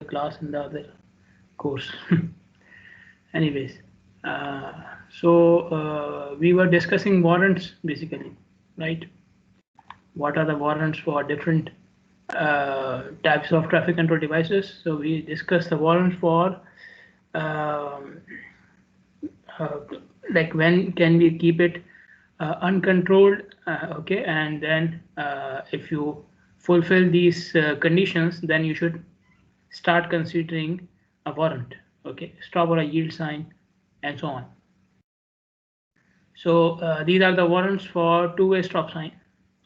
class in the other course. Anyways, so we were discussing warrants basically, right? What are the warrants for different types of traffic control devices? So we discussed the warrants for um, uh, like when can we keep it uncontrolled, okay, and then if you fulfill these conditions, then you should start considering a warrant, okay, stop or a yield sign, and so on. So these are the warrants for two-way stop sign,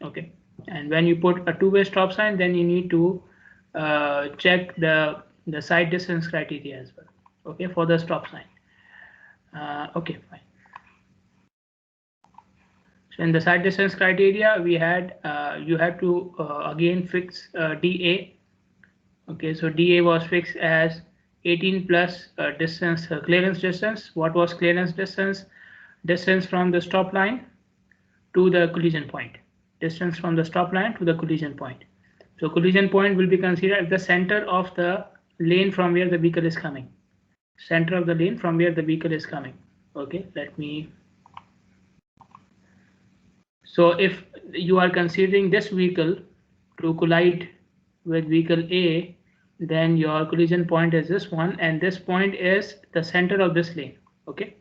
okay. And when you put a two-way stop sign, then you need to check the sight distance criteria as well, okay, for the stop sign. Okay, fine. So in the sight distance criteria, we had you had to again fix DA. Okay, so DA was fixed as 18 plus distance, clearance distance. What was clearance distance? Distance from the stop line to the collision point. Distance from the stop line to the collision point. So collision point will be considered at the center of the lane from where the vehicle is coming. Center of the lane from where the vehicle is coming. Okay, let me. So if you are considering this vehicle to collide with vehicle A, then your collision point is this one, and this point is the center of this lane, okay,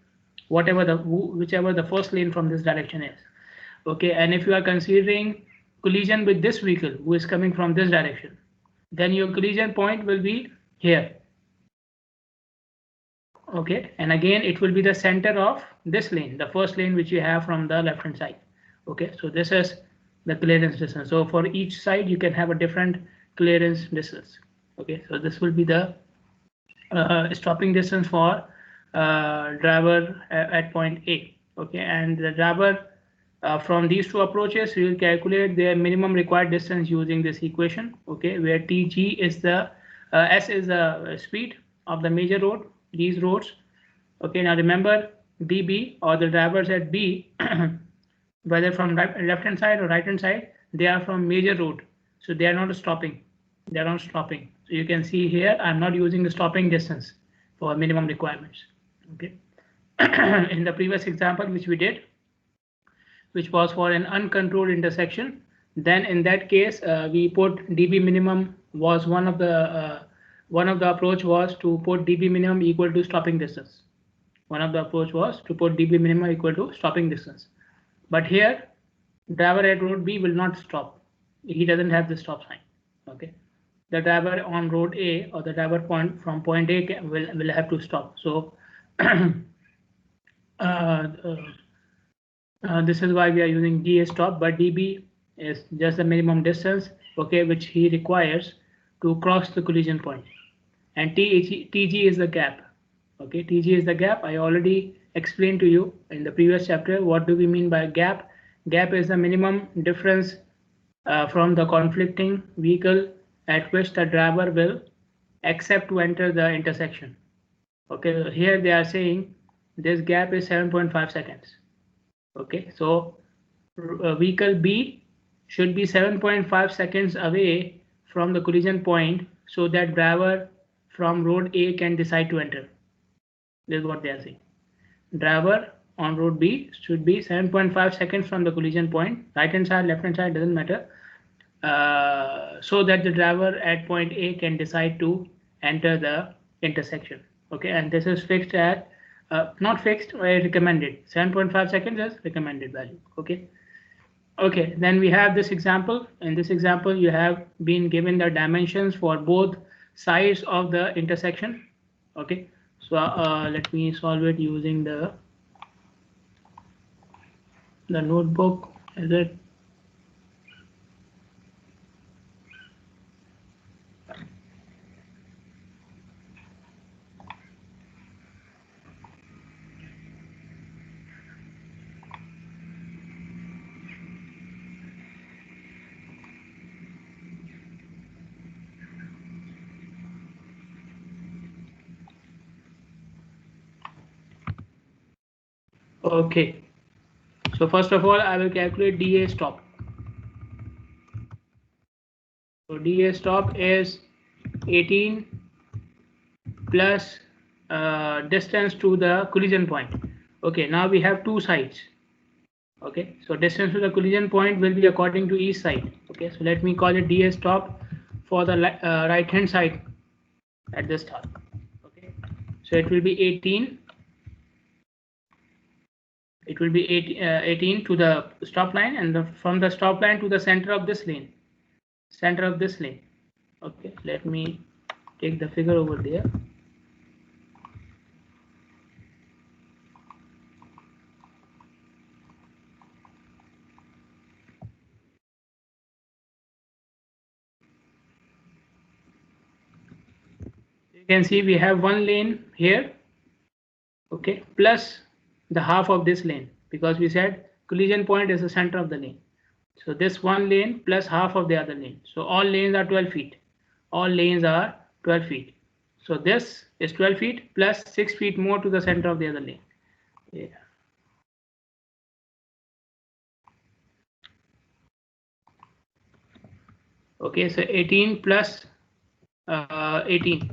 whatever the whichever the first lane from this direction is, okay. And if you are considering collision with this vehicle who is coming from this direction, then your collision point will be here, okay. And again it will be the center of this lane, the first lane which you have from the left hand side, okay. So this is the clearance distance. So for each side you can have a different clearance distance, okay. So this will be the stopping distance for driver at point A, okay. And the driver from these two approaches, we will calculate their minimum required distance using this equation, okay, where TG is the S is the speed of the major road, these roads, okay. Now remember BB or the drivers at B whether from left hand side or right hand side, they are from major road, so they are not stopping, they are not stopping. So you can see here I'm not using the stopping distance for minimum requirements, okay. In the previous example which we did, which was for an uncontrolled intersection, then in that case we put dB minimum was one of the approach was to put dB minimum equal to stopping distance. One of the approach was to put dB minimum equal to stopping distance. But here driver at road B will not stop. He doesn't have the stop sign, okay. The driver on road A or the driver point from point A will have to stop. So this is why we are using DA stop, but DB is just the minimum distance, okay, which he requires to cross the collision point. And TG is the gap, okay. TG is the gap. I already explained to you in the previous chapter what do we mean by gap. Gap is the minimum difference from the conflicting vehicle at which the driver will accept to enter the intersection, okay. Here they are saying this gap is 7.5 seconds, okay. So vehicle B should be 7.5 seconds away from the collision point so that driver from road A can decide to enter. This is what they are saying. Driver on road B should be 7.5 seconds from the collision point, right hand side, left hand side, doesn't matter, so that the driver at point A can decide to enter the intersection, okay. And this is fixed at not fixed, recommended. 7.5 seconds is recommended value, okay. Okay, then we have this example. In this example you have been given the dimensions for both sides of the intersection, okay. So let me solve it using the notebook. Is it? Okay, so first of all I will calculate DA stop. So DA stop is 18 plus distance to the collision point. Okay, now we have two sides. Okay, so distance to the collision point will be according to each side. Okay, so let me call it dA stop for the right hand side at this start. Okay, so it will be 18. It will be 18 to the stop line, and from the stop line to the center of this lane. Center of this lane. Okay, let me take the figure over there. You can see we have one lane here, okay, plus the half of this lane, because we said collision point is the center of the lane. So this one lane plus half of the other lane. So all lanes are 12 feet. All lanes are 12 feet. So this is 12 feet plus 6 feet more to the center of the other lane. Yeah. Okay, so 18 plus 18.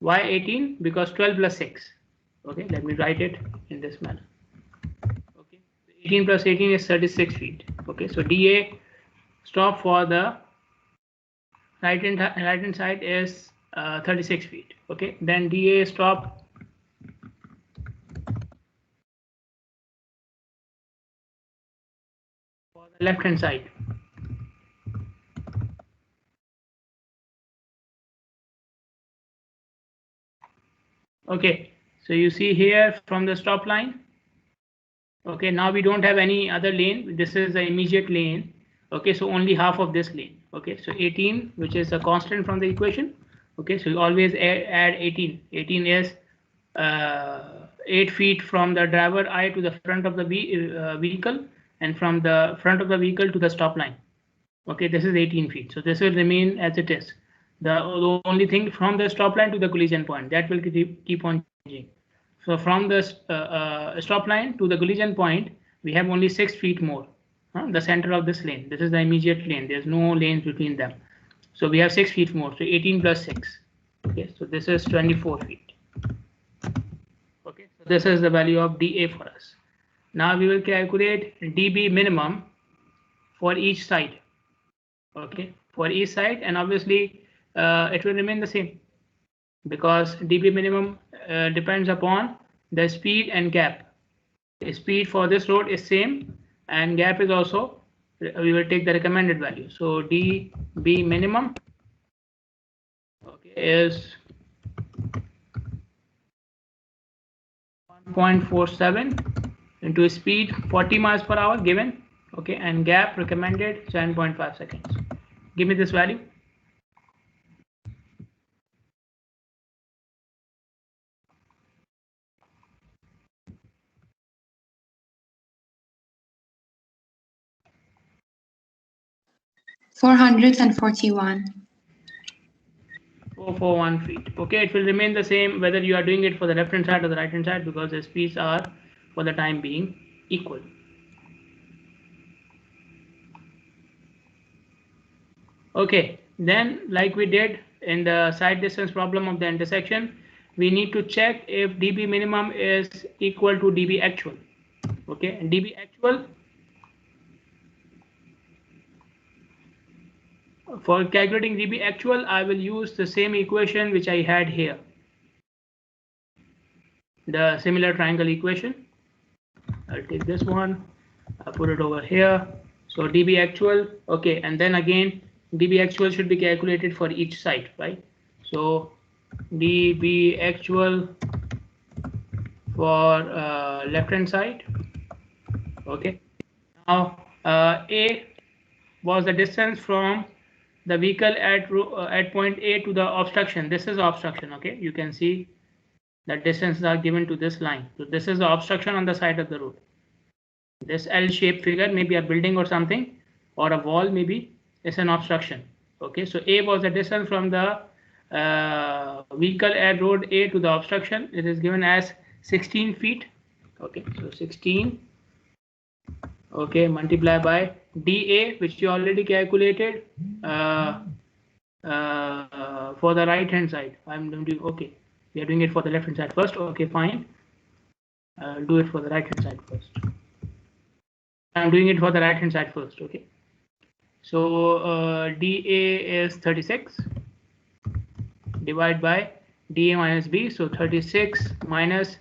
Why 18? Because 12 plus 6. Okay, let me write it in this manner. Okay, 18 plus 18 is 36 feet. Okay, so dA stop for the right hand side is 36 feet. Okay, then dA stop for the left hand side. Okay, so you see here from the stop line. Okay, now we don't have any other lane. This is the immediate lane. Okay, so only half of this lane. Okay, so 18, which is a constant from the equation. Okay, so you always add 18. 18 is 8 feet from the driver eye to the front of the vehicle, and from the front of the vehicle to the stop line. Okay, this is 18 feet. So this will remain as it is. The only thing from the stop line to the collision point, that will keep on changing. So from the stop line to the collision point, we have only 6 feet more. The center of this lane. This is the immediate lane. There's no lanes between them. So we have 6 feet more. So 18 plus 6. Okay, so this is 24 feet. Okay, so this is the value of dA for us. Now we will calculate dB minimum for each side. Okay, for each side, and obviously it will remain the same, because dB minimum depends upon the speed and gap. The speed for this road is same, and gap is also, we will take the recommended value. So dB minimum, okay, is 1.47 into speed 40 miles per hour given, okay, and gap recommended 7.5 seconds. Give me this value. $441. 441 feet. Okay, it will remain the same whether you are doing it for the left hand side or the right hand side, because the speeds are for the time being equal. Okay, then like we did in the side distance problem of the intersection, we need to check if dB minimum is equal to dB actual. Okay, and dB actual, for calculating dB actual, I will use the same equation which I had here, the similar triangle equation. I'll take this one, I'll put it over here. So dB actual, okay, and then again dB actual should be calculated for each side, right? So dB actual for left hand side. Okay, now A was the distance from the vehicle at point A to the obstruction. This is obstruction. Okay, you can see the distances are given to this line. So this is the obstruction on the side of the road. This L-shaped figure, maybe a building or something, or a wall, maybe is an obstruction. Okay, so A was the distance from the vehicle at road A to the obstruction. It is given as 16 feet. Okay, so 16. Okay, multiply by dA, which you already calculated for the right hand side. I'm going to, okay, We are doing it for the left hand side first. Okay, fine. Do it for the right hand side first. I'm doing it for the right hand side first. Okay. So dA is 36 divided by dA minus B. So 36 minus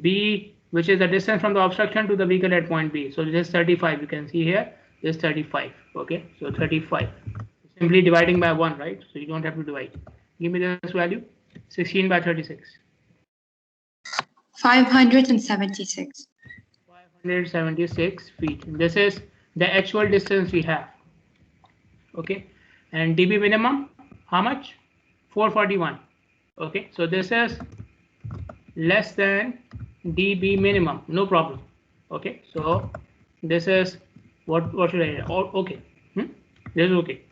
B, which is the distance from the obstruction to the vehicle at point B. So this is 35. You can see here this is 35. Okay, so 35. Simply dividing by 1, right? So you don't have to divide. Give me this value. 16 by 36. 576. 576 feet. This is the actual distance we have. Okay, and dB minimum, how much? 441. Okay, so this is less than dB minimum, no problem. Okay, so this is what should I? Okay, this is okay.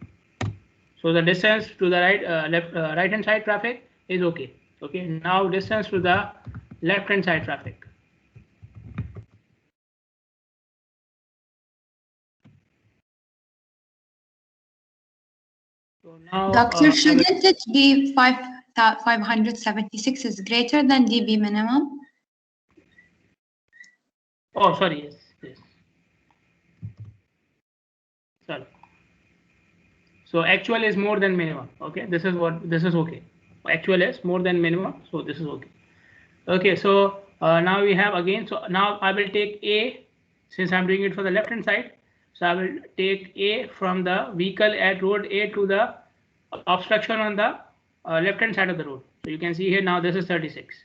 So the distance to the right hand side traffic is okay. Okay, now distance to the left hand side traffic. So now, Doctor, shouldn't it be 576 is greater than dB minimum? Oh, sorry, yes. Sorry. So actual is more than minimum. Okay, this is okay. Actual is more than minimum, so this is okay. Okay, so now we have again. So now I will take A, since I'm doing it for the left hand side. So I will take A from the vehicle at road A to the obstruction on the left hand side of the road. So you can see here now this is 36.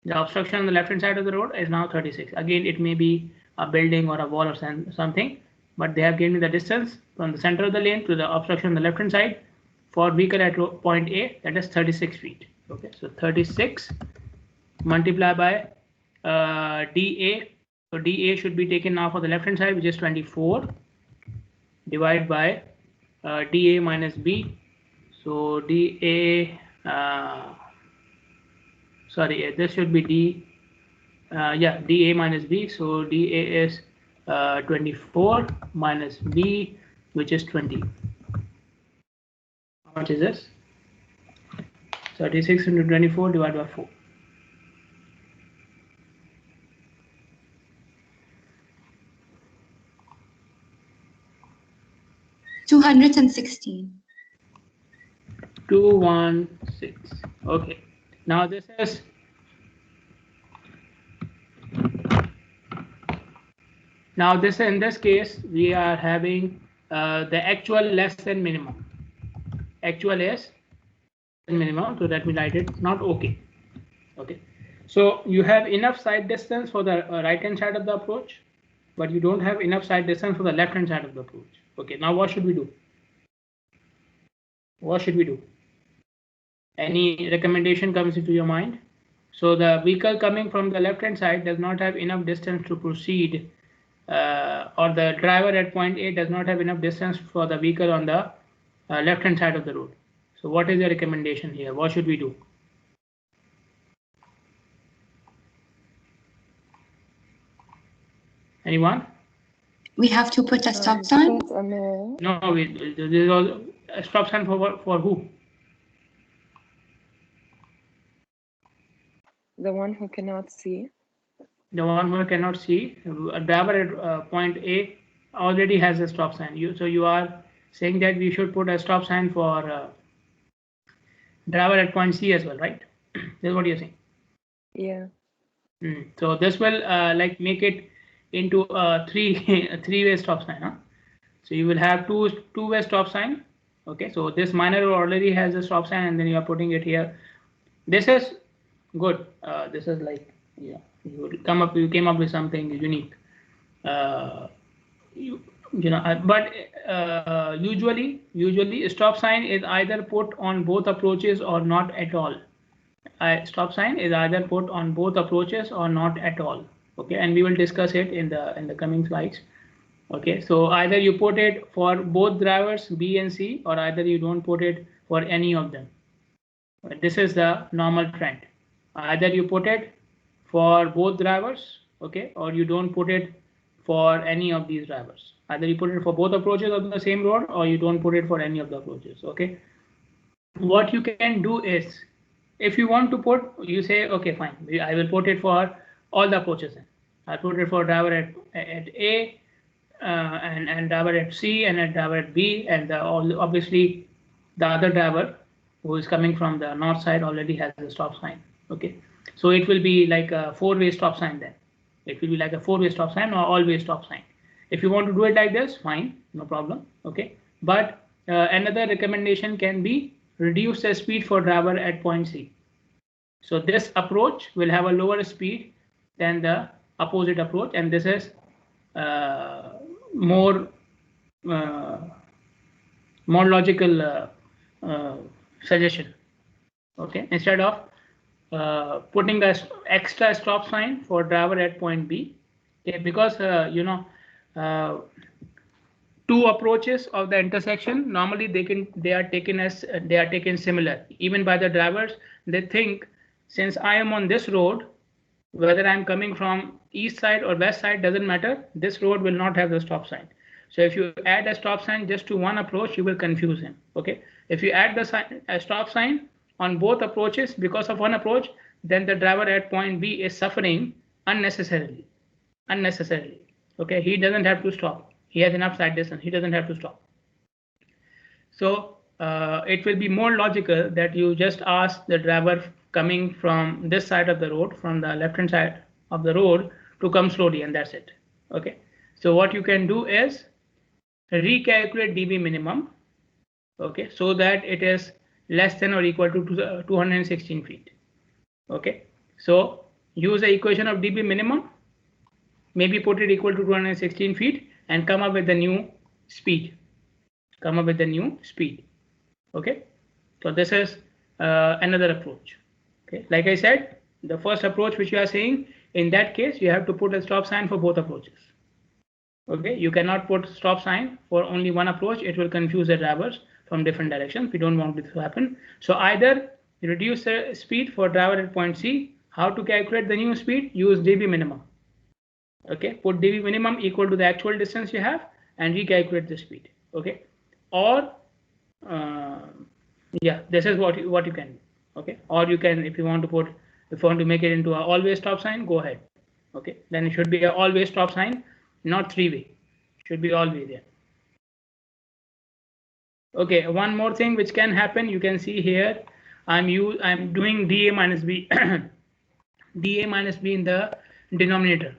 The obstruction on the left hand side of the road is now 36. Again, it may be a building or a wall or something, but they have given me the distance from the center of the lane to the obstruction on the left hand side for vehicle at point A, that is 36 feet. Okay, so 36 multiplied by dA. So dA should be taken now for the left hand side, which is 24, divided by dA minus B. So dA, sorry, this should be D. Yeah, dA minus B. So dA is 24 minus B, which is 20. How much is this? 36 into 24 divided by 4. 216. 216. Okay. Now this is in this case we are having the actual less than minimum. Actual is minimum, so let me write it. Not okay. Okay. So you have enough side distance for the right hand side of the approach, but you don't have enough side distance for the left hand side of the approach. Okay. Now what should we do? What should we do? Any recommendation comes into your mind? So the vehicle coming from the left hand side does not have enough distance to proceed, or the driver at point A does not have enough distance for the vehicle on the left hand side of the road. So what is your recommendation here? What should we do? Anyone? We have to put a stop sign? No, there is a stop sign for who? The one who cannot see. The one who cannot see. A driver at point A already has a stop sign. So you are saying that we should put a stop sign for driver at point C as well, right? This is what you're saying. Yeah. So this will like make it into a three-way stop sign. Huh? So you will have two-way stop sign. Okay. So this minor already has a stop sign, and then you are putting it here. This is good. This is like, yeah, you came up with something unique. But usually stop sign is either put on both approaches or not at all. Stop sign is either put on both approaches or not at all. Okay, and we will discuss it in the coming slides. Okay, so either you put it for both drivers B and C, or either you don't put it for any of them. This is the normal trend. Either you put it for both drivers, okay, or you don't put it for any of these drivers. Either you put it for both approaches of the same road, or you don't put it for any of the approaches. Okay, what you can do is If you want to put, you say, okay, fine, I will put it for all the approaches. I put it for driver at A, and driver at C, and at driver at B, and obviously the other driver who is coming from the north side already has a stop sign. Okay, so it will be like a four-way stop sign then. It will be like a four-way stop sign or all-way stop sign. If you want to do it like this, fine, no problem. Okay, but another recommendation can be reduce the speed for driver at point C. So this approach will have a lower speed than the opposite approach, and this is more more logical suggestion. Okay, instead of putting a extra stop sign for driver at point B, okay, because two approaches of the intersection normally they are taken similar even by the drivers. They think since I am on this road, whether I'm coming from east side or west side doesn't matter, this road will not have the stop sign. So if you add a stop sign just to one approach, you will confuse him. Okay, if you add a stop sign on both approaches because of one approach, then the driver at point B is suffering unnecessarily. Okay, he doesn't have to stop. He has enough side distance. He doesn't have to stop. So it will be more logical that you just ask the driver coming from this side of the road, from the left hand side of the road, to come slowly, and that's it. Okay, so what you can do is recalculate dB minimum, okay, so that it is less than or equal to 216 feet. Okay, so use the equation of dB minimum, maybe put it equal to 216 feet and come up with the new speed. Okay, so this is another approach. Okay, like I said, the first approach which you are saying, in that case you have to put a stop sign for both approaches. Okay, you cannot put stop sign for only one approach. It will confuse the drivers from different directions. We don't want this to happen. So either reduce the speed for driver at point C. How to calculate the new speed? Use dB minimum. Okay, put dB minimum equal to the actual distance you have and recalculate the speed. Okay, or yeah, this is what you can do. Okay, or you can, if you want to make it into a all-way stop sign, go ahead. Okay, then it should be a all-way stop sign, not three-way. Should be all-way there. Okay, one more thing which can happen, you can see here, I'm doing dA minus B, dA minus B in the denominator,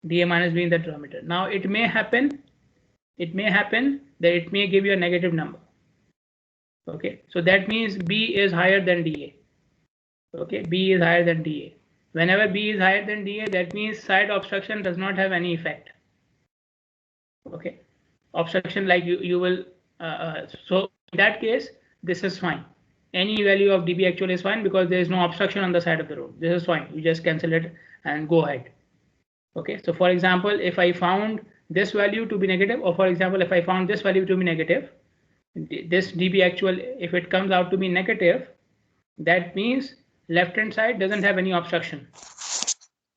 dA minus B in the denominator. Now it may happen that it may give you a negative number. Okay, so that means B is higher than dA. Okay, B is higher than dA. Whenever B is higher than dA, that means side obstruction does not have any effect. Okay, obstruction like you will so in that case this is fine. Any value of dB actual is fine because there is no obstruction on the side of the road. This is fine. You just cancel it and go ahead. Okay, so for example, if I found this value to be negative, or for example, if I found this value to be negative, this dB actual, if it comes out to be negative, that means left hand side doesn't have any obstruction.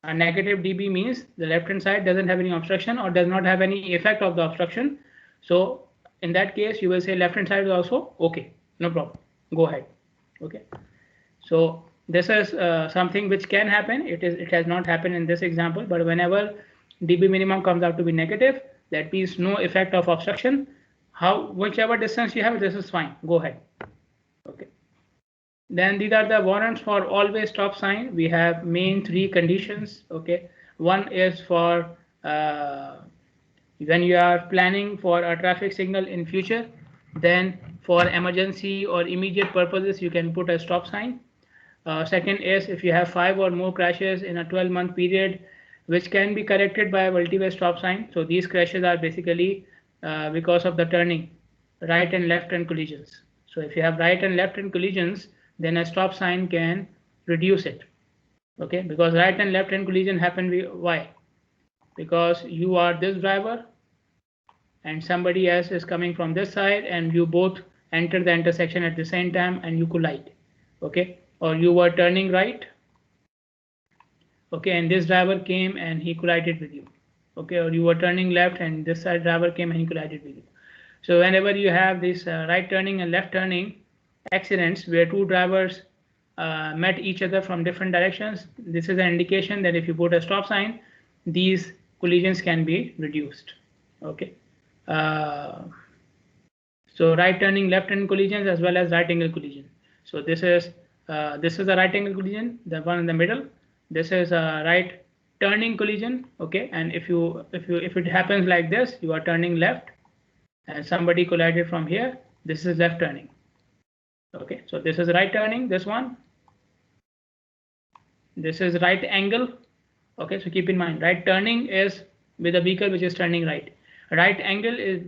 A negative dB means the left hand side doesn't have any obstruction or does not have any effect of the obstruction. So in that case, you will say left hand side is also okay, no problem, go ahead. Okay, so this is something which can happen. It has not happened in this example, but whenever dB minimum comes out to be negative, that means no effect of obstruction. Whichever distance you have, this is fine, go ahead. Okay, then these are the warrants for all-way stop sign. We have main three conditions. Okay, one is for when you are planning for a traffic signal in future, then for emergency or immediate purposes you can put a stop sign. Second is if you have 5 or more crashes in a 12-month period, which can be corrected by a multi-way stop sign. So these crashes are basically because of the turning, right and left hand collisions. So if you have right and left hand collisions, then a stop sign can reduce it. Okay, because right and left hand collision happen. Why? Because you are this driver and somebody else is coming from this side, and you both enter the intersection at the same time and you collide. Okay, or you were turning right. Okay, and this driver came and he collided with you. Okay, or you were turning left and this side driver came and he collided with you. So whenever you have this right turning and left turning accidents where two drivers met each other from different directions, this is an indication that if you put a stop sign, these collisions can be reduced. Okay. So right turning, left turning collisions as well as right angle collision. So this is a right angle collision, the one in the middle. This is a right turning collision. Okay, and if it happens like this, you are turning left, and somebody collided from here. This is left turning. Okay, so this is right turning. This one. This is right angle. Okay, so keep in mind, right turning is with a vehicle which is turning right. Right angle is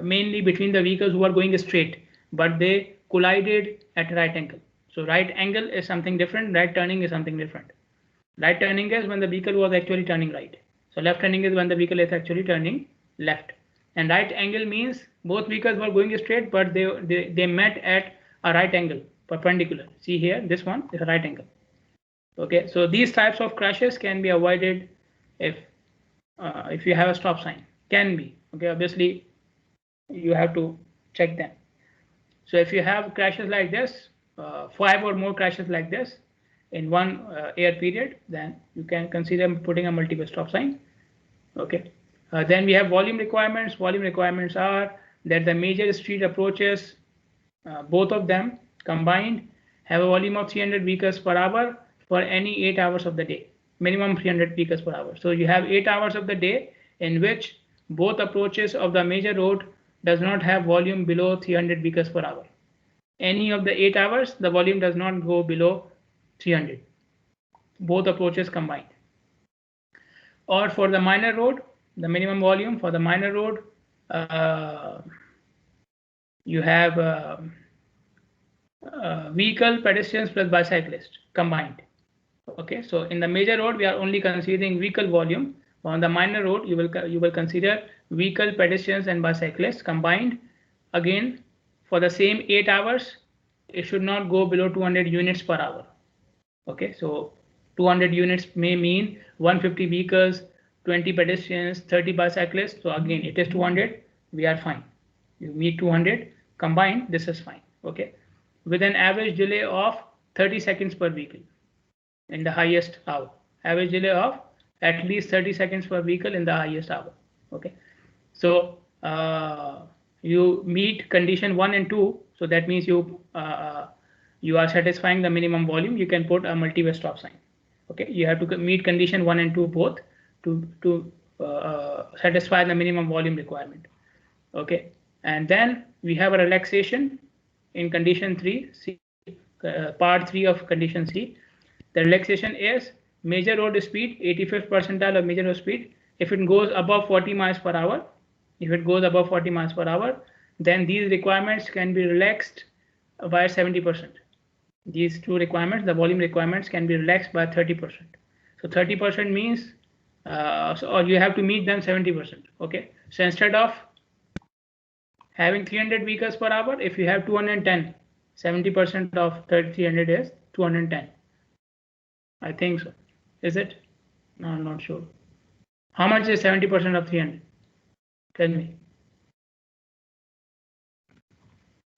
mainly between the vehicles who are going straight, but they collided at right angle. So right angle is something different. Right turning is something different. Right turning is when the vehicle was actually turning right. So left turning is when the vehicle is actually turning left. And right angle means both vehicles were going straight, but they met at a right angle, perpendicular. See here, this one is a right angle. Okay, so these types of crashes can be avoided if you have a stop sign. Can be. Okay, obviously you have to check them. So if you have crashes like this, 5 or more crashes like this in one air period, then you can consider putting a multiple stop sign. Okay. Then we have volume requirements. Volume requirements are that the major street approaches, both of them combined, have a volume of 300 vehicles per hour for any 8 hours of the day, minimum 300 vehicles per hour. So you have 8 hours of the day in which both approaches of the major road does not have volume below 300 vehicles per hour. Any of the 8 hours, the volume does not go below 300, both approaches combined. Or for the minor road, the minimum volume for the minor road, you have vehicle, pedestrians plus bicyclist combined. Okay, so in the major road we are only considering vehicle volume. On the minor road you will consider vehicle, pedestrians and bicyclists combined. Again, for the same 8 hours, it should not go below 200 units per hour. Okay, so 200 units may mean 150 vehicles, 20 pedestrians, 30 bicyclists. So again, it is 200. We are fine. You meet 200 combined. This is fine. Okay, with an average delay of 30 seconds per vehicle in the highest hour. Average delay of at least 30 seconds per vehicle in the highest hour. Okay, so you meet condition 1 and 2. So that means you are satisfying the minimum volume. You can put a multi-way stop sign. Okay, you have to meet condition 1 and 2 both to satisfy the minimum volume requirement. Okay, and then we have a relaxation in condition 3, part 3 of condition C. The relaxation is major road speed, 85th percentile of major road speed. If it goes above 40 miles per hour, then these requirements can be relaxed by 70%. These two requirements, the volume requirements, can be relaxed by 30%. So 30% means, or you have to meet them 70%. Okay, so instead of having 300 vehicles per hour, if you have 210, 70% of 300 is 210. I think so. Is it? No, I'm not sure. How much is 70% of 300? Tell me.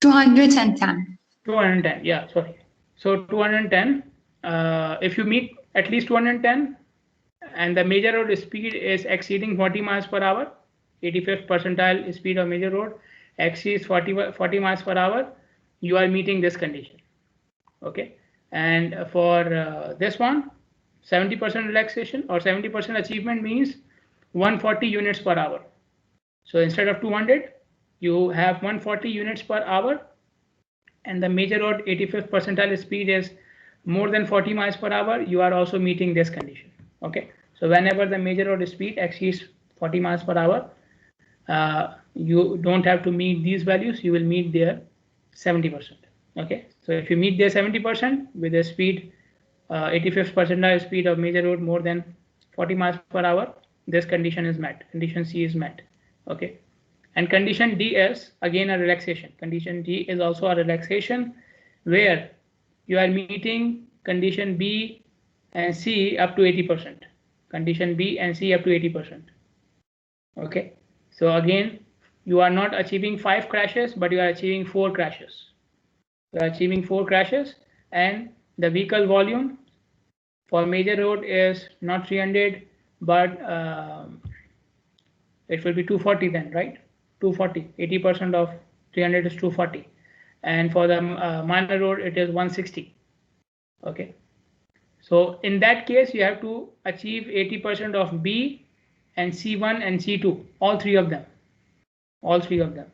210. 210. Yeah, sorry. So 210. If you meet at least 210, and the major road speed is exceeding 40 miles per hour, 85th percentile speed of major road exceeds 40 miles per hour, you are meeting this condition. Okay, and for this one, 70% relaxation or 70% achievement means 140 units per hour. So instead of 200, you have 140 units per hour, and the major road 85th percentile speed is more than 40 miles per hour. You are also meeting this condition. Okay, so whenever the major road speed exceeds 40 miles per hour, you don't have to meet these values. You will meet their 70%. Okay, so if you meet their 70% with a speed 85th percentile speed of major road more than 40 miles per hour, this condition is met. Condition C is met. Okay, and condition D is again a relaxation. Condition D is also a relaxation where you are meeting condition B and C up to 80%. Condition B and C up to 80%. Okay, so again, you are not achieving 5 crashes, but you are achieving 4 crashes. You're achieving 4 crashes, and the vehicle volume for major road is not 300, but it will be 240 then, right? 240, 80% of 300 is 240. And for the minor road, it is 160. Okay. So in that case, you have to achieve 80% of B and C1 and C2, all three of them. All three of them.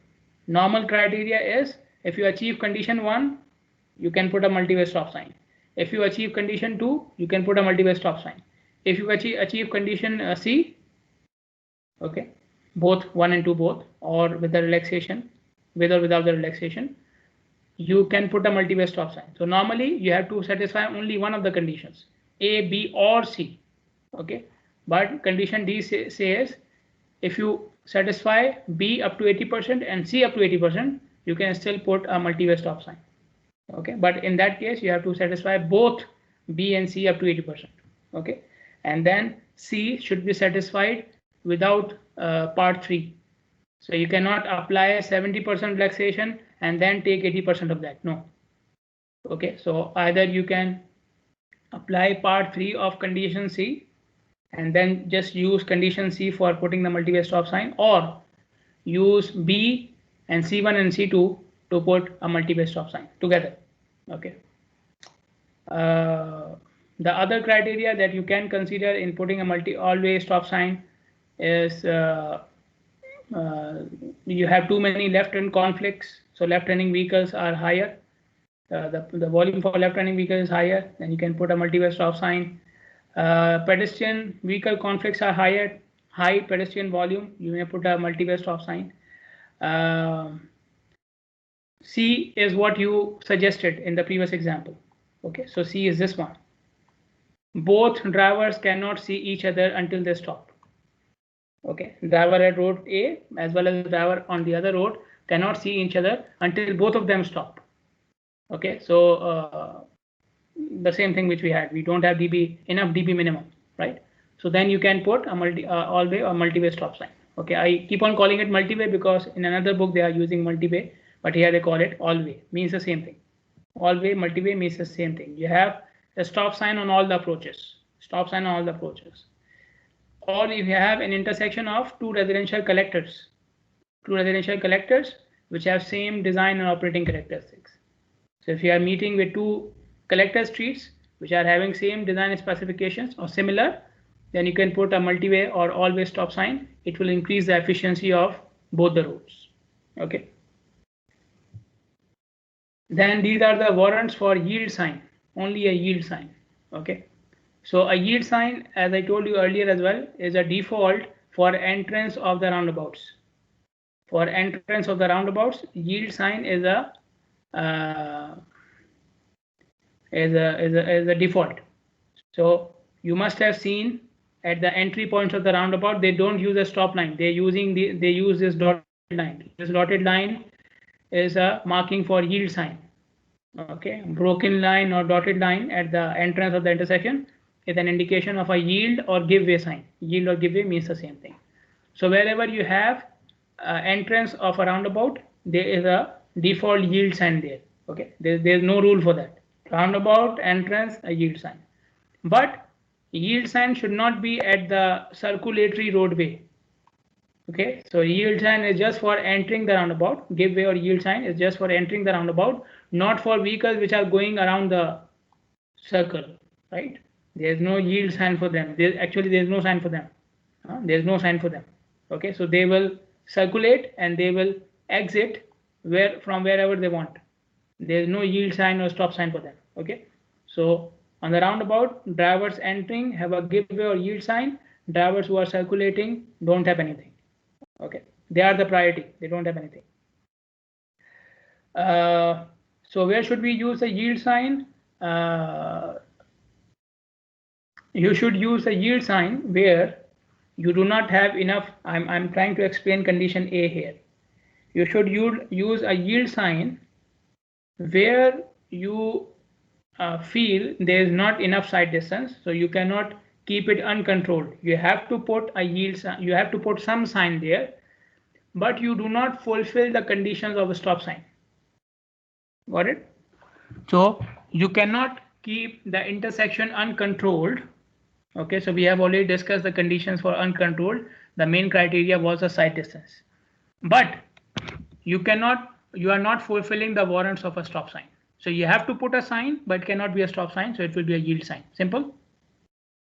Normal criteria is if you achieve condition 1, you can put a multi-way stop sign. If you achieve condition 2, you can put a multi-way stop sign. If you achieve condition C, okay, both 1 and 2 both, or with the relaxation, with or without the relaxation, you can put a multi-way stop sign. So normally you have to satisfy only one of the conditions, A, B, or C. Okay, but condition D says if you satisfy B up to 80% and C up to 80%, you can still put a multi-way stop sign. Okay, but in that case you have to satisfy both B and C up to 80%. Okay, and then C should be satisfied without part 3. So you cannot apply 70% relaxation and then take 80% of that. No. Okay, so either you can apply part 3 of condition C and then just use condition C for putting the multi-way stop sign, or use B and C1 and C2 to put a multi-way stop sign together. Okay. The other criteria that you can consider in putting a all-way stop sign is you have too many left-turn conflicts. So left-turning vehicles are higher. The volume for left-turning vehicles is higher. Then you can put a multi-way stop sign. Pedestrian vehicle conflicts are higher. High pedestrian volume, you may put a multi-way stop sign. C is what you suggested in the previous example. Okay, so C is this one. Both drivers cannot see each other until they stop. Okay, driver at road A as well as driver on the other road cannot see each other until both of them stop. Okay, so the same thing which we had. We don't have enough dB minimum, right? So then you can put a all-way or multi-way stop sign. Okay, I keep on calling it multi-way because in another book they are using multi-way, but here they call it all-way. Means the same thing. All-way, multi-way means the same thing. You have a stop sign on all the approaches. Stop sign on all the approaches. Or if you have an intersection of two residential collectors which have same design and operating characteristics. So if you are meeting with two collector streets which are having same design specifications or similar, then you can put a multi-way or all-way stop sign. It will increase the efficiency of both the roads. Okay. Then these are the warrants for yield sign, only a yield sign. Okay. So a yield sign, as I told you earlier as well, is a default for entrance of the roundabouts. For entrance of the roundabouts, yield sign is a default. So you must have seen at the entry points of the roundabout, they don't use a stop line. They use this dotted line. This dotted line is a marking for yield sign. Okay, broken line or dotted line at the entrance of the intersection is an indication of a yield or give way sign. Yield or give way means the same thing. So wherever you have entrance of a roundabout, there is a default yield sign there. Okay, there's no rule for that. Roundabout, entrance, a yield sign. But yield sign should not be at the circulatory roadway. Okay, so yield sign is just for entering the roundabout. Give way or yield sign is just for entering the roundabout, not for vehicles which are going around the circle, right? There's no yield sign for them. There's no sign for them. There's no sign for them. Okay, so they will circulate and they will exit from wherever they want. There's no yield sign or stop sign for them. Okay, so on the roundabout, drivers entering have a give way or yield sign. Drivers who are circulating don't have anything. Okay, they are the priority. They don't have anything. So where should we use the yield sign? You should use a yield sign where you do not have enough. I'm trying to explain condition A here. You should use a yield sign where you feel there is not enough sight distance, so you cannot keep it uncontrolled. You have to put a yield sign. You have to put some sign there, but you do not fulfill the conditions of a stop sign. Got it? So you cannot keep the intersection uncontrolled. Okay, so we have already discussed the conditions for uncontrolled. The main criteria was the sight distance, but you are not fulfilling the warrants of a stop sign. So you have to put a sign, but cannot be a stop sign. So it will be a yield sign. Simple.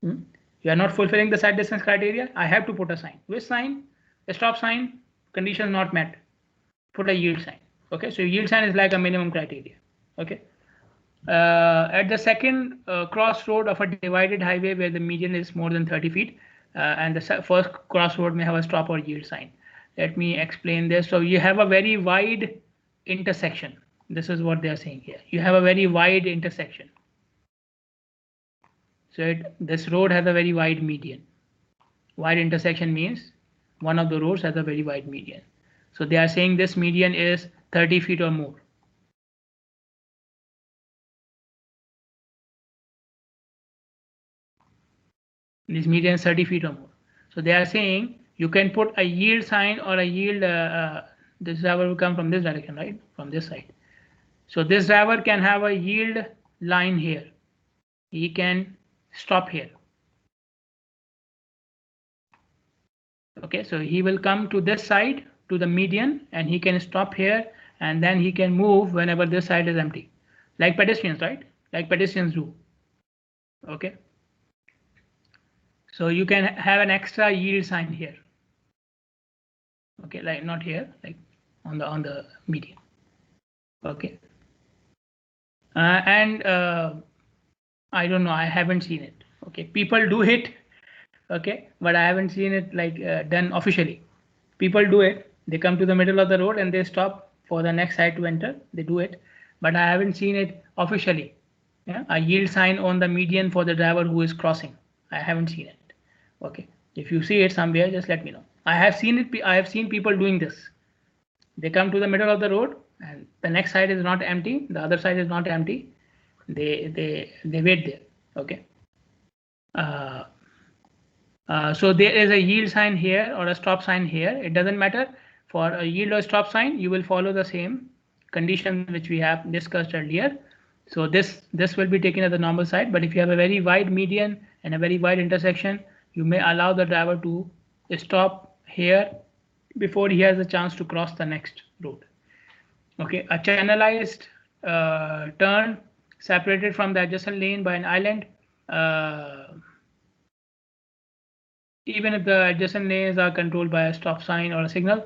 You are not fulfilling the sight distance criteria. I have to put a sign. Which sign? A stop sign. Condition not met. Put a yield sign. Okay, so yield sign is like a minimum criteria. Okay. At the second crossroad of a divided highway where the median is more than 30 feet, and the first crossroad may have a stop or yield sign. Let me explain this. So you have a very wide intersection. This is what they are saying here. You have a very wide intersection. So this road has a very wide median. Wide intersection means one of the roads has a very wide median. So they are saying this median is 30 feet or more. This median is 30 feet or more. So they are saying you can put a yield sign or a yield. This driver will come from this direction, right? From this side. So this driver can have a yield line here. He can stop here. Okay, so he will come to this side to the median and he can stop here and then he can move whenever this side is empty, like pedestrians, right? Like pedestrians do. Okay. So you can have an extra yield sign here. Okay, like not here, like on the median. Okay. I don't know, I haven't seen it. Okay, people do it. Okay, but I haven't seen it like done officially. People do it. They come to the middle of the road and they stop for the next side to enter. They do it, but I haven't seen it officially. Yeah, a yield sign on the median for the driver who is crossing. I haven't seen it. Okay, if you see it somewhere, just let me know. I have seen it. I have seen people doing this. They come to the middle of the road and the next side is not empty. The other side is not empty. They wait there. Okay. So there is a yield sign here or a stop sign here. It doesn't matter. For a yield or stop sign, you will follow the same condition which we have discussed earlier. So this will be taken as the normal side. But if you have a very wide median and a very wide intersection, you may allow the driver to stop here before he has a chance to cross the next road. Okay, a channelized turn separated from the adjacent lane by an island. Even if the adjacent lanes are controlled by a stop sign or a signal.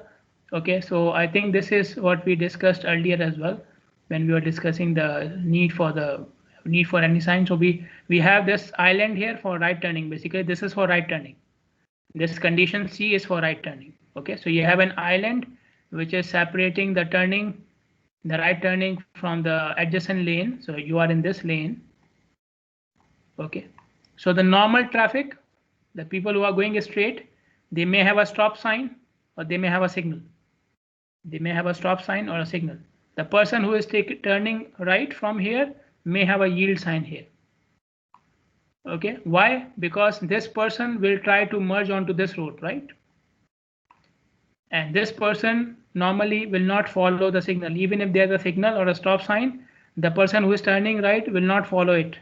Okay, so I think this is what we discussed earlier as well when we were discussing the need for any sign. So we have this island here for right turning. Basically, this is for right turning. This condition C is for right turning. Okay, so you have an island which is separating the right turning from the adjacent lane. So you are in this lane. Okay, so the normal traffic, the people who are going straight, they may have a stop sign or they may have a signal. They may have a stop sign or a signal. The person who is turning right from here may have a yield sign here. Okay, why? Because this person will try to merge onto this road, right? And this person normally will not follow the signal. Even if there's a signal or a stop sign, the person who is turning right will not follow it.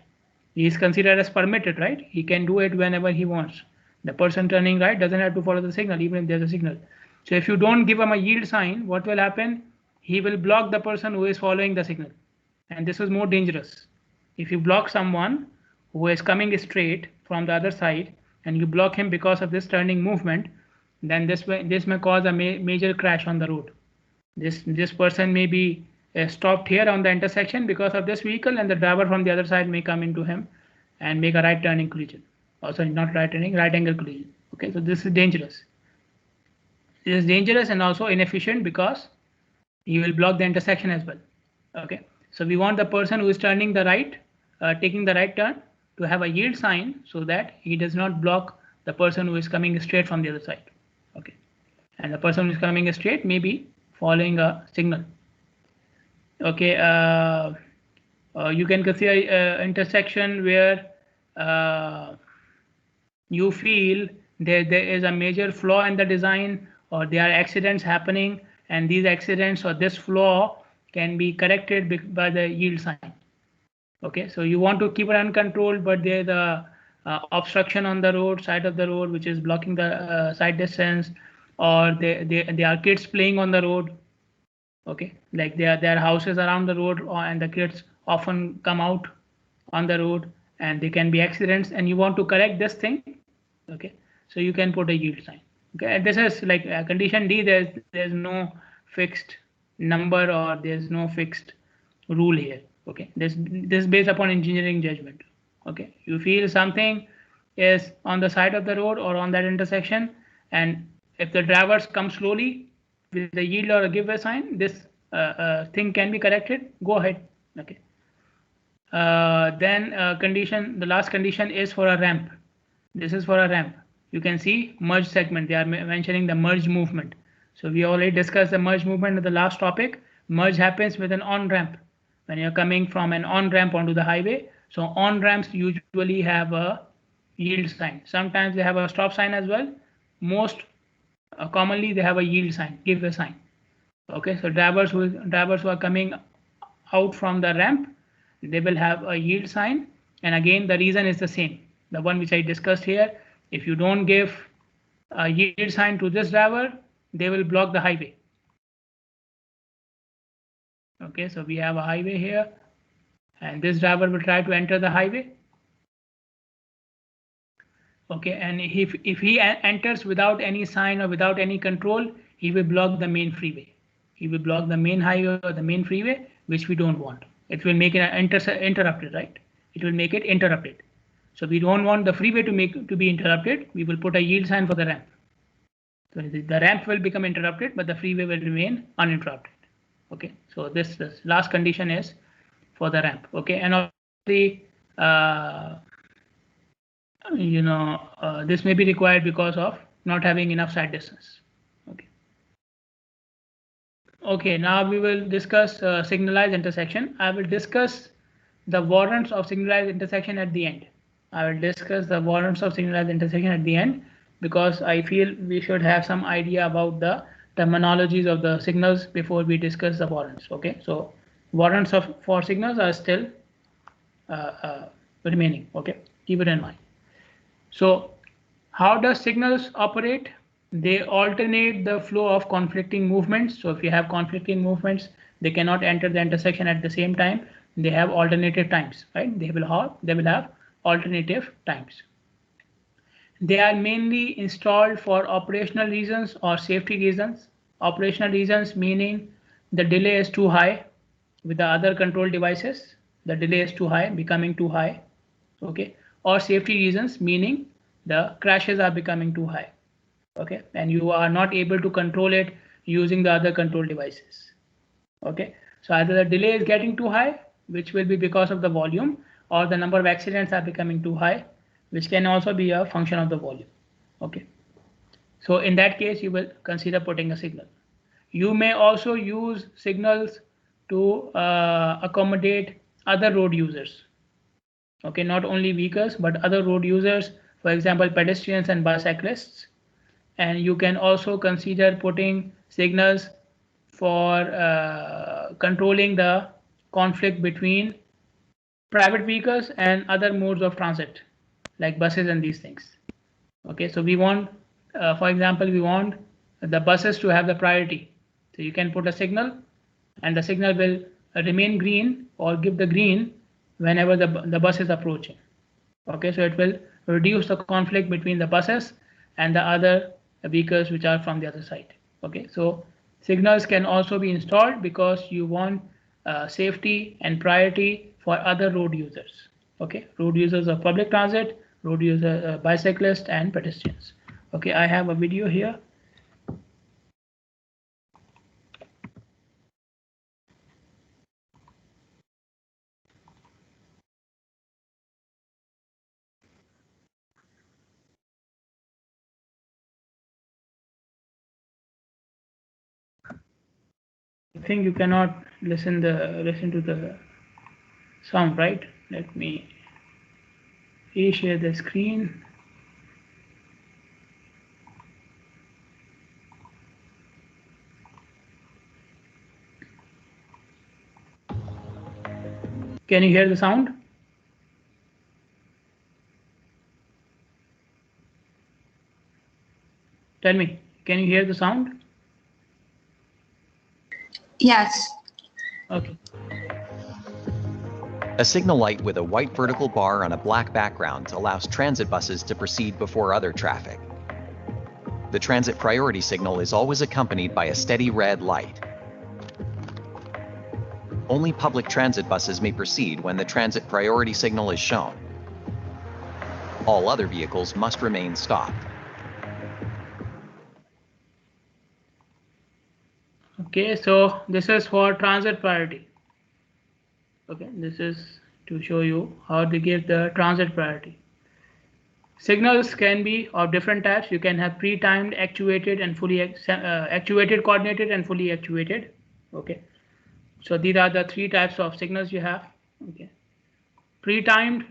He is considered as permitted, right? He can do it whenever he wants. The person turning right doesn't have to follow the signal, even if there's a signal. So if you don't give him a yield sign, what will happen? He will block the person who is following the signal. And this is more dangerous. If you block someone who is coming straight from the other side and you block him because of this turning movement, then this may cause a major crash on the road. This person may be stopped here on the intersection because of this vehicle, and the driver from the other side may come into him and make a right turning collision. Oh, sorry, not right turning, right angle collision. Okay, so this is dangerous. It is dangerous and also inefficient because you will block the intersection as well. Okay, so we want the person who is turning the right, taking the right turn, to have a yield sign so that he does not block the person who is coming straight from the other side. Okay, and the person who is coming straight may be following a signal. Okay, you can consider intersection where you feel there is a major flaw in the design, or there are accidents happening, and these accidents or this flaw can be corrected by the yield sign. Okay, so you want to keep it uncontrolled, but there's a obstruction on the road, side of the road, which is blocking the side distance, or there are kids playing on the road. Okay, like there are houses around the road, and the kids often come out on the road, and there can be accidents, and you want to correct this thing. Okay, so you can put a yield sign. Okay, and this is like condition D. There's no fixed number, or there's no fixed rule here. Okay, this is based upon engineering judgment. Okay, you feel something is on the side of the road or on that intersection, and if the drivers come slowly with a yield or a give way sign, this thing can be corrected. Go ahead. Okay. Then condition, the last condition is for a ramp. This is for a ramp. You can see merge segment. They are mentioning the merge movement. So we already discussed the merge movement in the last topic. Merge happens with an on ramp when you're coming from an on ramp onto the highway. So on ramps usually have a yield sign. Sometimes they have a stop sign as well. Most commonly they have a yield sign, give a sign. Okay, so drivers who are coming out from the ramp, they will have a yield sign, and again the reason is the same, the one which I discussed here. If you don't give a yield sign to this driver, they will block the highway. Okay, so we have a highway here, and this driver will try to enter the highway. Okay, and if he enters without any sign or without any control, he will block the main freeway. He will block the main highway or the main freeway, which we don't want. It will make it interrupted, right? It will make it interrupted. So we don't want the freeway to be interrupted. We will put a yield sign for the ramp. So the ramp will become interrupted, but the freeway will remain uninterrupted. Okay, so this last condition is for the ramp. Okay, and obviously, this may be required because of not having enough side distance. Okay. Okay, now we will discuss signalized intersection. I will discuss the warrants of signalized intersection at the end. I will discuss the warrants of signalized intersection at the end, because I feel we should have some idea about the terminologies of the signals before we discuss the warrants. Okay, so warrants for signals are still remaining. Okay, keep it in mind. So how does signals operate? They alternate the flow of conflicting movements. So if you have conflicting movements, they cannot enter the intersection at the same time. They have alternative times, right? They will have alternative times. They are mainly installed for operational reasons or safety reasons. Operational reasons meaning the delay is too high with the other control devices. The delay is too high, becoming too high. Okay, or safety reasons meaning the crashes are becoming too high. Okay, and you are not able to control it using the other control devices. Okay, so either the delay is getting too high, which will be because of the volume, or the number of accidents are becoming too high, which can also be a function of the volume. Okay, so in that case you will consider putting a signal. You may also use signals to accommodate other road users. Okay, not only vehicles but other road users, for example pedestrians and bicyclists. And you can also consider putting signals for controlling the conflict between private vehicles and other modes of transit like buses and these things. Okay, so we want for example we want the buses to have the priority, so you can put a signal and the signal will remain green or give the green whenever the bus is approaching. Okay, so it will reduce the conflict between the buses and the other vehicles which are from the other side. Okay, so signals can also be installed because you want safety and priority for other road users. Okay, road users of public transit, road user, bicyclists and pedestrians. Okay, I have a video here. I think you cannot listen to the sound, right? Let me share the screen. Can you hear the sound? Tell me, can you hear the sound? Yes. Okay. A signal light with a white vertical bar on a black background allows transit buses to proceed before other traffic. The transit priority signal is always accompanied by a steady red light. Only public transit buses may proceed when the transit priority signal is shown. All other vehicles must remain stopped. Okay, so this is for transit priority. Okay, this is to show you how to give the transit priority. Signals can be of different types. You can have pre-timed, actuated, and fully actuated, coordinated, and fully actuated. Okay, so these are the three types of signals you have. Okay, pre-timed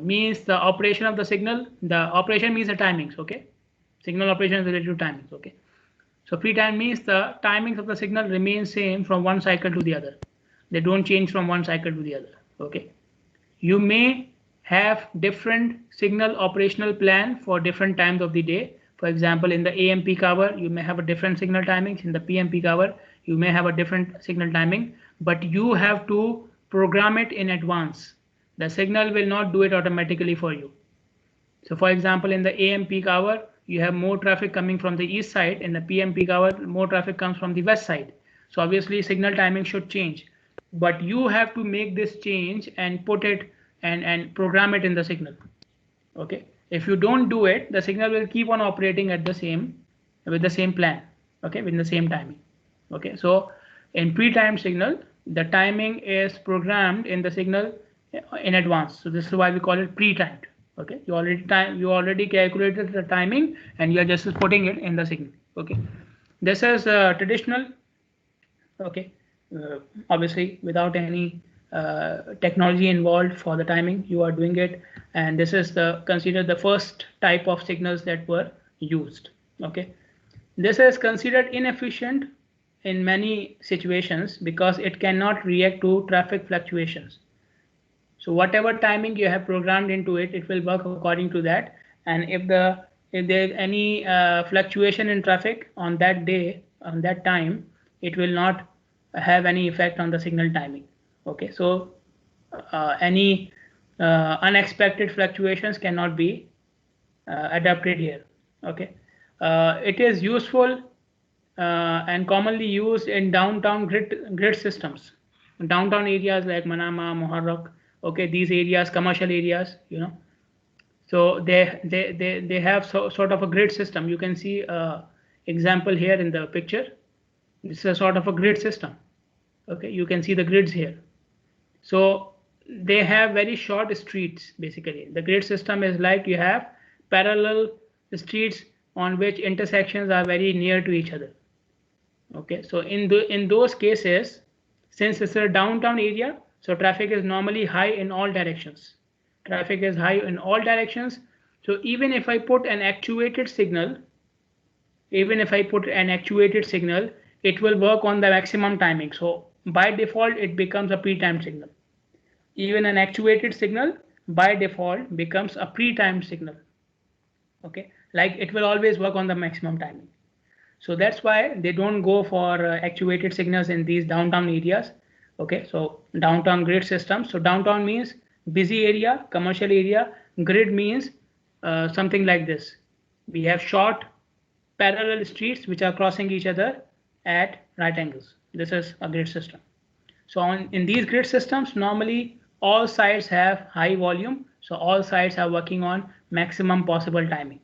means the operation of the signal. The operation means the timings. Okay, signal operation is related to timings. Okay, so pre-timed means the timings of the signal remain same from one cycle to the other. They don't change from one cycle to the other. Okay, you may have different signal operational plan for different times of the day. For example, in the AM peak hour, you may have a different signal timings. In the PM peak hour, you may have a different signal timing, but you have to program it in advance. The signal will not do it automatically for you. So for example, in the AM peak hour, you have more traffic coming from the east side. In the PM peak hour, more traffic comes from the west side. So obviously signal timing should change, but you have to make this change and put it and program it in the signal. Okay, if you don't do it, the signal will keep on operating at the same with the same plan. Okay, with the same timing. Okay, so in pre-timed signal, the timing is programmed in the signal in advance. So this is why we call it pre-timed. Okay, you already calculated the timing and you are just putting it in the signal. Okay, this is traditional. Okay, obviously without any technology involved for the timing, you are doing it, and this is considered the first type of signals that were used. Okay, this is considered inefficient in many situations because it cannot react to traffic fluctuations. So whatever timing you have programmed into it, it will work according to that. And if there's any fluctuation in traffic on that day, on that time, it will not have any effect on the signal timing. Okay, so any unexpected fluctuations cannot be adapted here. Okay, it is useful and commonly used in downtown grid systems, downtown areas like Manama, Muharraq. Okay, these areas, commercial areas, you know. So they have sort of a grid system. You can see example here in the picture. This is a sort of a grid system. Okay, you can see the grids here. So they have very short streets. Basically, the grid system is like you have parallel streets on which intersections are very near to each other. Okay, so in those cases, since it's a downtown area, so traffic is normally high in all directions. Traffic is high in all directions. So even if I put an actuated signal, it will work on the maximum timing. So by default, it becomes a pre-timed signal. Even an actuated signal by default becomes a pre-timed signal. Okay, like it will always work on the maximum timing. So that's why they don't go for actuated signals in these downtown areas. Okay, so downtown grid system. So downtown means busy area, commercial area. Grid means something like this. We have short parallel streets which are crossing each other at right angles. This is a grid system. So in these grid systems, normally all sites have high volume. So all sites are working on maximum possible timing.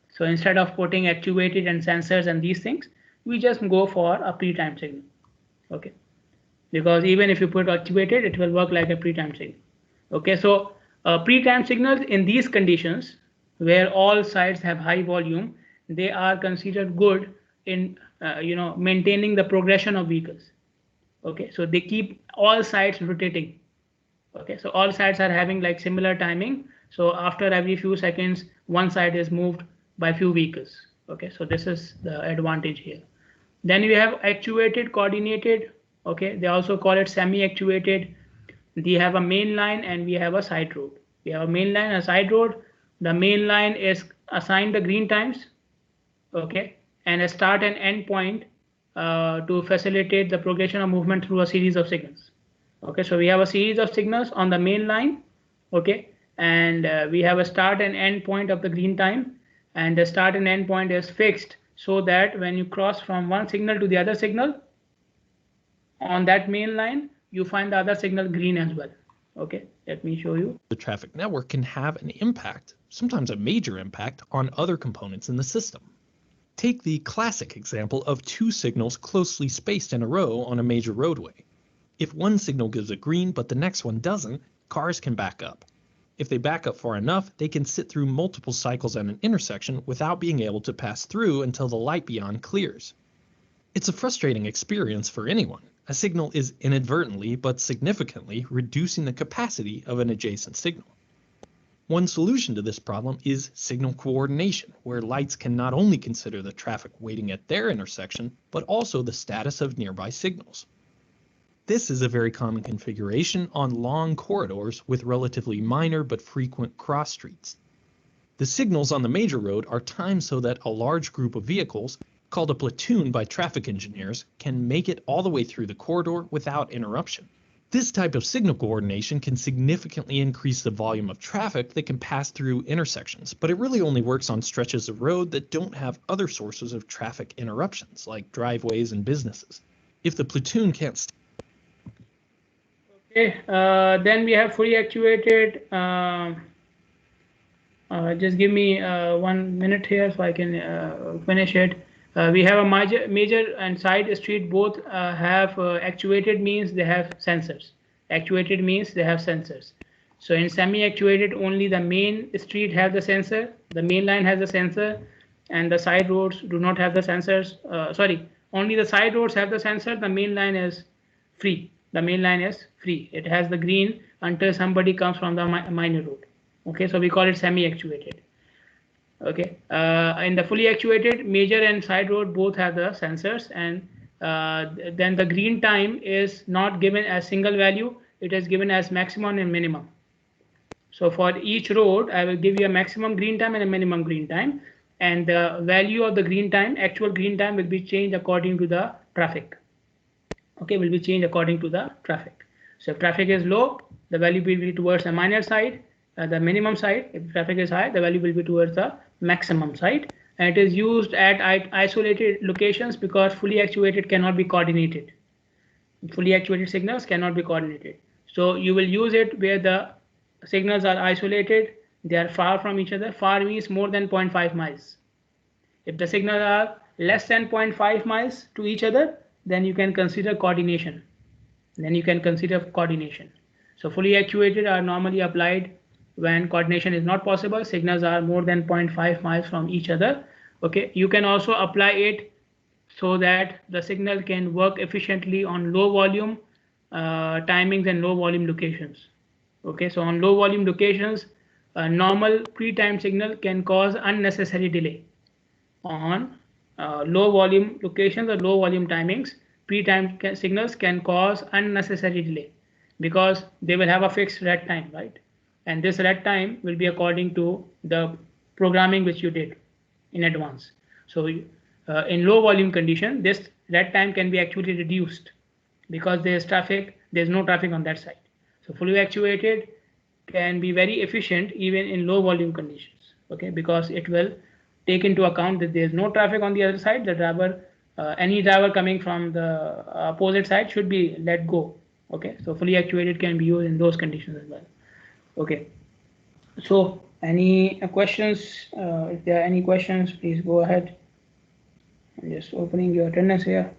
So instead of putting actuated and sensors and these things, we just go for a pre-timed signal. Okay, because even if you put actuated, it will work like a pre-timed signal. Okay, so pre-timed signals in these conditions where all sites have high volume, they are considered good in maintaining the progression of vehicles. Okay, so they keep all sites rotating. Okay, so all sites are having like similar timing. So after every few seconds, one side is moved by few vehicles. Okay, so this is the advantage here. Then we have actuated, coordinated. Okay, they also call it semi-actuated. we have a main line and we have a side road. We have a main line and a side road. The main line is assigned the green times, okay, and a start and end point to facilitate the progression of movement through a series of signals. Okay, so we have a series of signals on the main line, okay, and we have a start and end point of the green time, and the start and end point is fixed so that when you cross from one signal to the other signal on that main line, you find the other signal green as well. Okay, let me show you. The traffic network can have an impact, sometimes a major impact, on other components in the system. Take the classic example of two signals closely spaced in a row on a major roadway. If one signal gives a green but the next one doesn't, cars can back up. If they back up far enough, they can sit through multiple cycles at an intersection without being able to pass through until the light beyond clears. It's a frustrating experience for anyone. A signal is inadvertently but significantly reducing the capacity of an adjacent signal. One solution to this problem is signal coordination, where lights can not only consider the traffic waiting at their intersection, but also the status of nearby signals. This is a very common configuration on long corridors with relatively minor but frequent cross streets. The signals on the major road are timed so that a large group of vehicles, called a platoon by traffic engineers, can make it all the way through the corridor without interruption. This type of signal coordination can significantly increase the volume of traffic that can pass through intersections, but it really only works on stretches of road that don't have other sources of traffic interruptions, like driveways and businesses. If the platoon can't Okay, then we have fully actuated. Just give me 1 minute here so I can finish it. We have a major and side street both have actuated, means they have sensors. Actuated means they have sensors. So in semi-actuated, only the main street has the sensor, the main line has a sensor, and the side roads do not have the sensors. Sorry, only the side roads have the sensor. The main line is free. The main line is free. It has the green until somebody comes from the minor road. Okay, so we call it semi-actuated. Okay, in the fully actuated, major and side road both have the sensors, and then the green time is not given as single value. It is given as maximum and minimum. So for each road, I will give you a maximum green time and a minimum green time, and the value of the green time, actual green time, will be changed according to the traffic. Okay, will be changed according to the traffic. So if traffic is low, the value will be towards the minor side, the minimum side. If traffic is high, the value will be towards the maximum side. And it is used at isolated locations because fully actuated cannot be coordinated. Fully actuated signals cannot be coordinated. So you will use it where the signals are isolated, they are far from each other. Far means more than 0.5 miles. If the signals are less than 0.5 miles to each other, then you can consider coordination. So fully actuated are normally applied when coordination is not possible. Signals are more than 0.5 miles from each other. Okay, you can also apply it so that the signal can work efficiently on low volume timings and low volume locations. Okay, so on low volume locations, a normal pre-timed signal can cause unnecessary delay. On low volume locations or low volume timings, pre-timed signals can cause unnecessary delay because they will have a fixed red time, right? And this red time will be according to the programming which you did in advance. So in low volume condition, this red time can be actually reduced because there's no traffic on that side. So fully actuated can be very efficient even in low volume conditions, okay, because it will take into account that there's no traffic on the other side. The driver, any driver coming from the opposite side should be let go. Okay, so fully actuated can be used in those conditions as well. Okay, so any questions? If there are any questions, please go ahead. I'm just opening your attendance here.